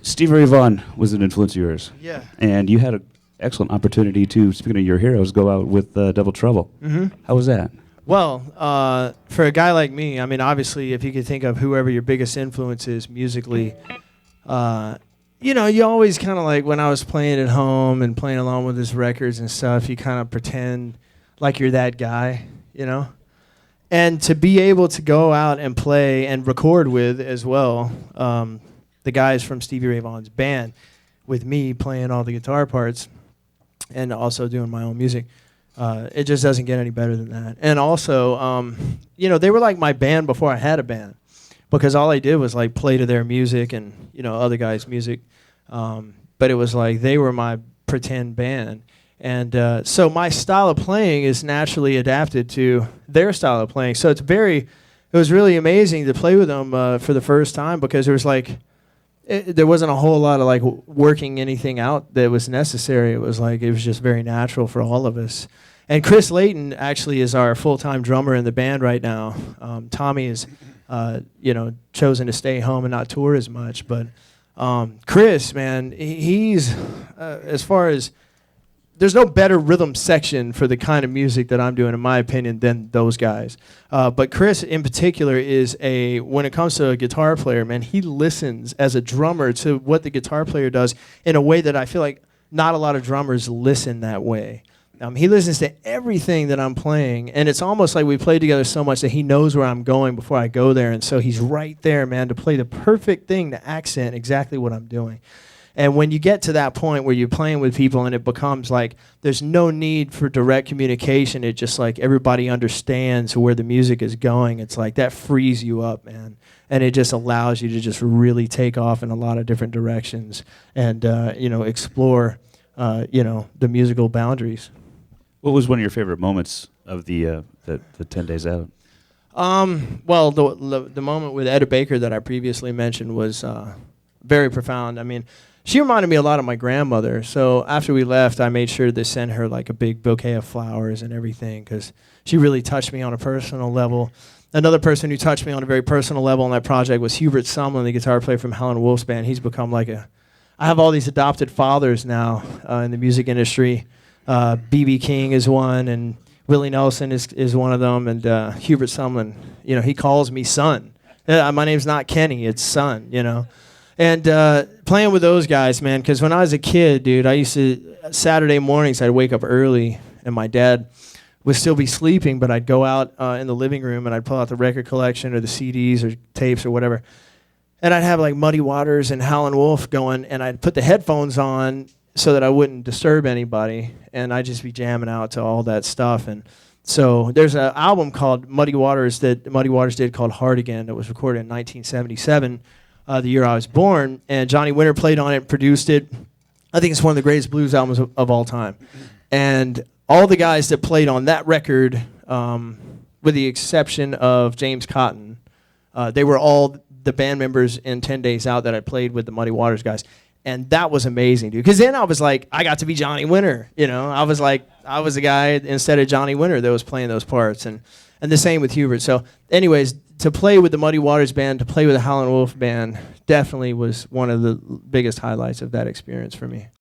Stevie Ray Vaughan was an influence of yours. Yeah. And you had an excellent opportunity to, speaking of your heroes, go out with Double Trouble. Mm-hmm. How was that? Well, for a guy like me, I mean, obviously, if you could think of whoever your biggest influence is musically, you know, you always kind of like, when I was playing at home and playing along with his records and stuff, you kind of pretend like you're that guy, you know? And to be able to go out and play and record with as well, the guys from Stevie Ray Vaughan's band, with me playing all the guitar parts and also doing my own music, it just doesn't get any better than that. And also, you know, they were like my band before I had a band, because all I did was like play to their music and, you know, other guys' music. But it was like they were my pretend band. And so my style of playing is naturally adapted to their style of playing. So it was really amazing to play with them for the first time, because there was like, there wasn't a whole lot of like working anything out that was necessary. It was like, it was just very natural for all of us. And Chris Layton actually is our full-time drummer in the band right now. Tommy is, you know, chosen to stay home and not tour as much. But Chris, man, he's, as far as, there's no better rhythm section for the kind of music that I'm doing, in my opinion, than those guys. But Chris, in particular, is when it comes to a guitar player, man, he listens as a drummer to what the guitar player does in a way that I feel like not a lot of drummers listen that way. He listens to everything that I'm playing, and it's almost like we played together so much that he knows where I'm going before I go there, and so he's right there, man, to play the perfect thing to accent exactly what I'm doing. And when you get to that point where you're playing with people and it becomes like there's no need for direct communication, it just like everybody understands where the music is going, it's like that frees you up, man. And it just allows you to just really take off in a lot of different directions and, you know, explore, you know, the musical boundaries. What was one of your favorite moments of the 10 days out? Well, the moment with Etta Baker that I previously mentioned was very profound. I mean, she reminded me a lot of my grandmother. So after we left, I made sure to send her like a big bouquet of flowers and everything, because she really touched me on a personal level. Another person who touched me on a very personal level on that project was Hubert Sumlin, the guitar player from Howlin' Wolf's band. He's become like I have all these adopted fathers now in the music industry. B.B. King is one, and Willie Nelson is one of them, and Hubert Sumlin, you know, he calls me son. My name's not Kenny, it's son, you know. And playing with those guys, man, because when I was a kid, dude, I used to, Saturday mornings, I'd wake up early, and my dad would still be sleeping, but I'd go out in the living room, and I'd pull out the record collection or the CDs or tapes or whatever, and I'd have like Muddy Waters and Howlin' Wolf going, and I'd put the headphones on so that I wouldn't disturb anybody, and I'd just be jamming out to all that stuff. And so there's an album called Muddy Waters that Muddy Waters did called Hard Again that was recorded in 1977, the year I was born, and Johnny Winter played on it, produced it. I think it's one of the greatest blues albums of all time. And all the guys that played on that record, with the exception of James Cotton, they were all the band members in 10 Days Out that I played with the Muddy Waters guys. And that was amazing, dude. Because then I was like, I got to be Johnny Winter, you know. I was like, I was the guy instead of Johnny Winter that was playing those parts. And the same with Hubert. So anyways, to play with the Muddy Waters band, to play with the Howlin' Wolf band, definitely was one of the biggest highlights of that experience for me.